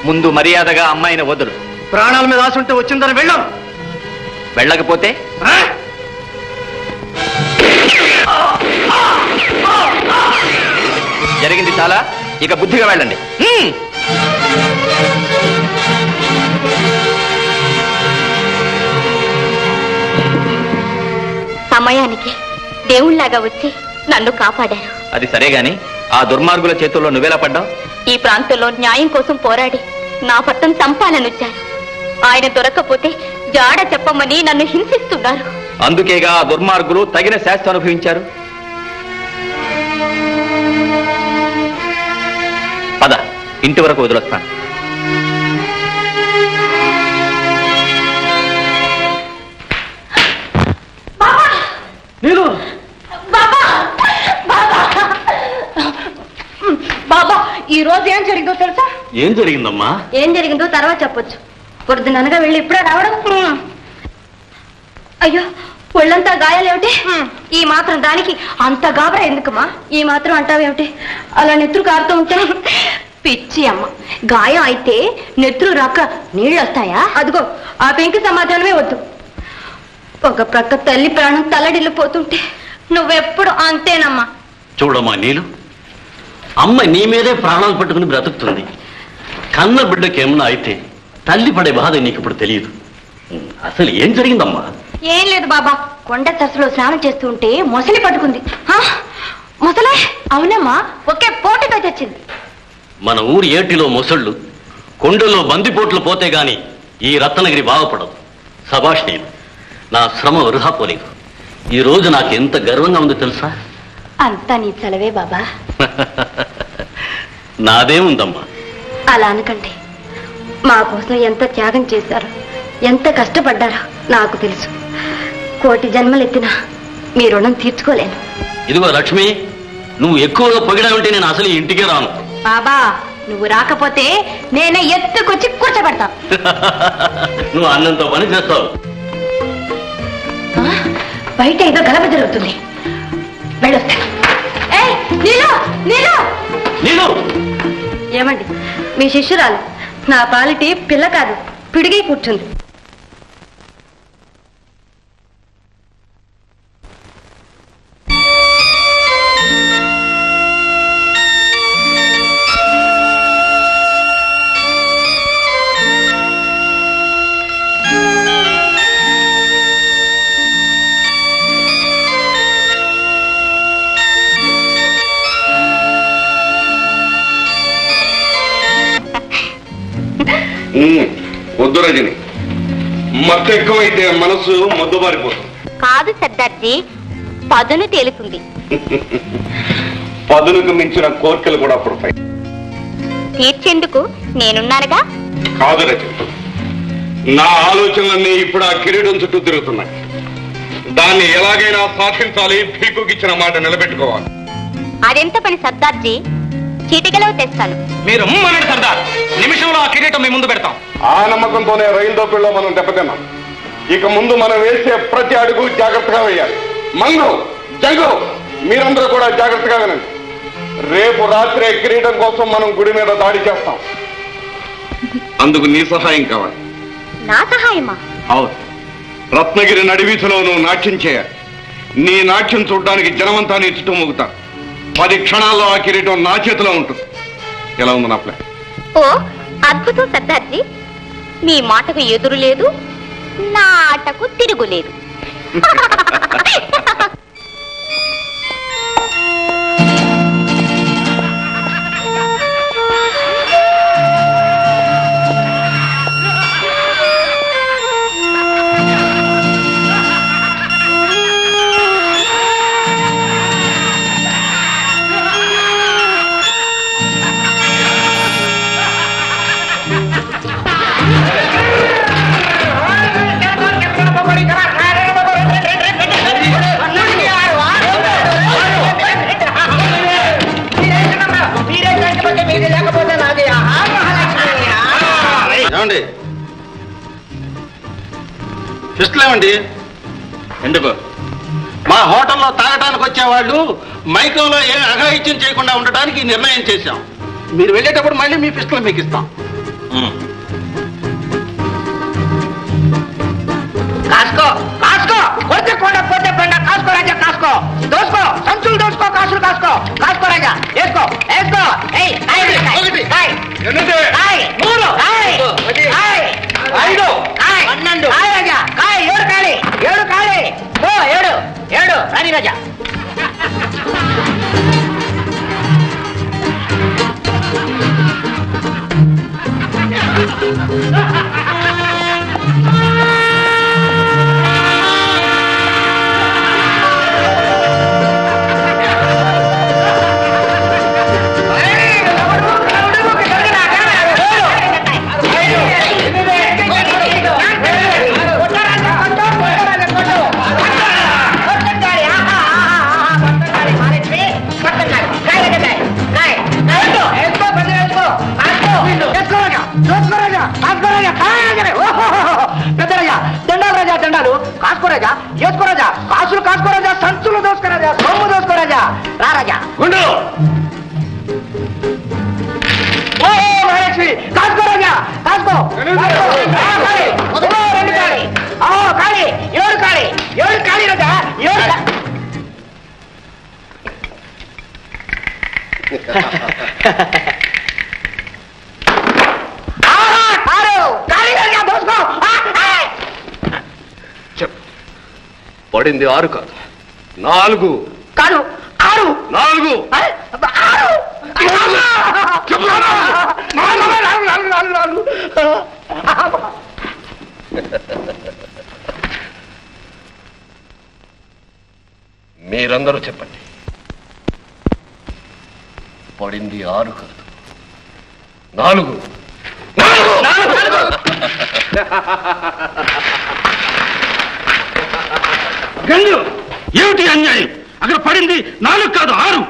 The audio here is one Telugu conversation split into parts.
ముందు మర్యాదగా అమ్మాయిని వదులు. ప్రాణాల మీద ఆశ ఉంటే వచ్చిందని వెళ్ళాం. వెళ్ళకపోతే జరిగింది చాలా, ఇక బుద్ధిగా వెళ్ళండి. సమయానికి దేవుళ్లాగా వచ్చి నన్ను కాపాడారు. అది సరే గాని ఆ దుర్మార్గుల చేతుల్లో నువ్వెలా పడ్డావు? ఈ ప్రాంతంలో న్యాయం కోసం పోరాడి నా భర్తను చంపాలనొచ్చారు. ఆయన దొరక్కపోతే జాడ చెప్పమని నన్ను హింసిస్తున్నారు. అందుకేగా ఆ దుర్మార్గులు తగిన శాస్త్రం అనుభవించారు. పద, ఇంటి వరకు వదిలొస్తాను. బాబా, ఈ రోజు ఏం జరిగిందో తెలుసా? ఏం జరిగిందమ్మా? ఏం జరిగిందో తర్వాత చెప్పొచ్చు. పొద్దుననగా వెళ్ళి ఇప్పుడే రావడం. అయ్యో, ఒళ్ళంతా గాయాలేమిటి? ఈ మాత్రం దానికి అంత గాబరా ఎందుకమ్మా? ఈ మాత్రం అంటావేమిటి? అలా నెత్తురు కారుతూ ఉంటే. పిచ్చి అమ్మ, గాయం అయితే నెత్తురు రాక నీళ్ళు వస్తాయా? అదిగో ఆ పెంకి సమాధానమే వద్దు. ఒక ప్రక్క తల్లి ప్రాణం తల్లడిల్లిపోతుంటే నువ్వెప్పుడు అంతేనమ్మా. చూడమ్మా నీలు, అమ్మ నీ మీదే ప్రాణాలు పట్టుకుని బ్రతుకుతుంది. కన్న బిడ్డకి ఏమన్నా అయితే తల్లి పడే బాధ నీకు ఇప్పుడు తెలియదు. అసలు ఏం జరిగిందమ్మా? ఏం లేదు బాబా, కొండ తరసులో స్నానం చేస్తూ ఉంటే మొసలి పట్టుకుంది. మొసలే? అవునమ్మా, ఒకే పోటుగా తెచ్చింది. మన ఊరి ఏటిలో మొసళ్ళు, కొండలో బందిపోట్లు పోతే గాని ఈ రత్నగిరి బాగుపడదు. సభాష్ నీలు, నా శ్రమ వృధా పోలేదు. ఈ రోజు నాకు ఎంత గర్వంగా ఉందో తెలుసా? అంతా నీ చలవే బాబా. నాదేముందమ్మా? అలా అనకండి. మా కోసం ఎంత త్యాగం చేశారో, ఎంత కష్టపడ్డారో నాకు తెలుసు. కోటి జన్మలెత్తినా మీ రుణం తీర్చుకోలేను. ఇదిగో లక్ష్మి, నువ్వు ఎక్కువగా పొగిడావంటే నేను అసలు ఇంటికే రాను. బాబా, నువ్వు రాకపోతే నేనే ఎత్తుకొచ్చి కూర్చోబెడతా. నువ్వు అన్నంతో పని చేస్తావు. బయట ఏదో గలభ జరుగుతుంది, వెళ్ళొస్తాను. ఏమండి, మీ శిష్యురాలు నా పాలిటి పిల్ల కాదు, పిడిగి కూర్చుంది. వద్దు రజని, మత్తు ఎక్కువైతే మనసు మొద్దుబారిపోతుంది. కాదు సర్దార్జీ, పదును తేలుతుంది. పదునుకు మించిన కోర్కెలు కూడా పుడతాయి. తీర్చేందుకు నేనున్నానుగా. కాదు రజని, నా ఆలోచనలన్నీ ఇప్పుడు ఆ కిరీటం చుట్టూ తిరుగుతున్నాయి. దాన్ని ఎలాగైనా సాధించాలి, పీకుకిచ్చిన మాట నిలబెట్టుకోవాలి. అదెంత పని సర్దార్జీ, చీటికలో తెస్తాను. మీరు సర్దార్, నిమిషంలో ఆ కిరీటం మీ ముందు పెడతాం. ఆ నమ్మకంతోనే రైలు దోపిడిలో మనం దెబ్బతిన్నాం. ఇక ముందు మనం వేసే ప్రతి అడుగు జాగ్రత్తగా వేయాలి. మంగు, జంగు, మీరందరూ కూడా జాగ్రత్తగా వినండి. రేపు రాత్రే కిరీటం కోసం మనం గుడి మీద దాడి చేస్తాం. అందుకు నీ సహాయం కావాలి. నా సహాయమా? అవును, రత్నగిరి నడివీధిలో నువ్వు నాట్యం చేయాలి. నీ నాట్యం చూడడానికి జనమంతా నీ చుట్టూ మోగుతారు. 10 క్షణాల్లో ఆ కిరీటం నా చేతిలో ఉంటుంది. ఎలా ఉంది నా ప్లాన్? ఓ అద్భుతం సర్దార్జీ, మీ మాటకు ఎదురు లేదు, నా ఆటకు తిరుగులేదు. ఏమండి, ఫిస్టులేమండి? ఎందుకు? మా హోటల్లో తాగటానికి వచ్చేవాళ్ళు మైకంలో ఏం అఘాయిత్యం చేయకుండా ఉండటానికి నిర్ణయం చేశాం. మీరు వెళ్ళేటప్పుడు మళ్ళీ మీ ఫిస్టులు మీకు ఇస్తాం. కాసుకో కాసుకో కొడితే కొండ పోతే పెండ కాసుకో రాజా కాసుకో దోసుకో సంచులు దోసుకో కాసులు కాసుకో కాసుకో రాజా వేసుకో వేసుకో మూడు ఐదు పన్నెండు రాజా కాయ ఏడు కాళీ ఓ ఏడు రాణి రాజా దండాలు కాసుకో రాజా వేసుకో రాజా కాసులు కాసుకో రాజా సంచులు దోసుకో రాజా సొమ్ము దోసుకో రాజా రా రాజా ఓ మహాలక్ష్మి కాసుకో రాజా కాసుకో రెండు కాళీ ఏడు కాళీ రాజా పడింది 6 కాదు 4 కాదు 6 4 మీరందరూ చెప్పండి పడింది 6 కాదు 4 గండు ఏమిటి అన్యాయం? అక్కడ పడింది 4 కాదు 6.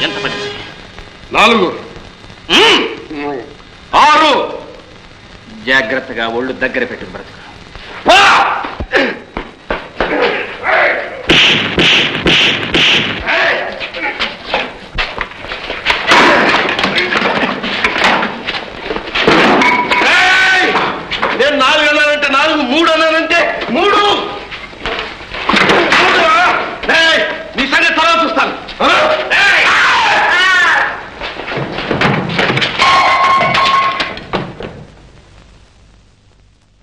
ఎంత పడింది? 4 6. జాగ్రత్తగా ఒళ్ళు దగ్గర పెట్టుకు బ్రతుకు.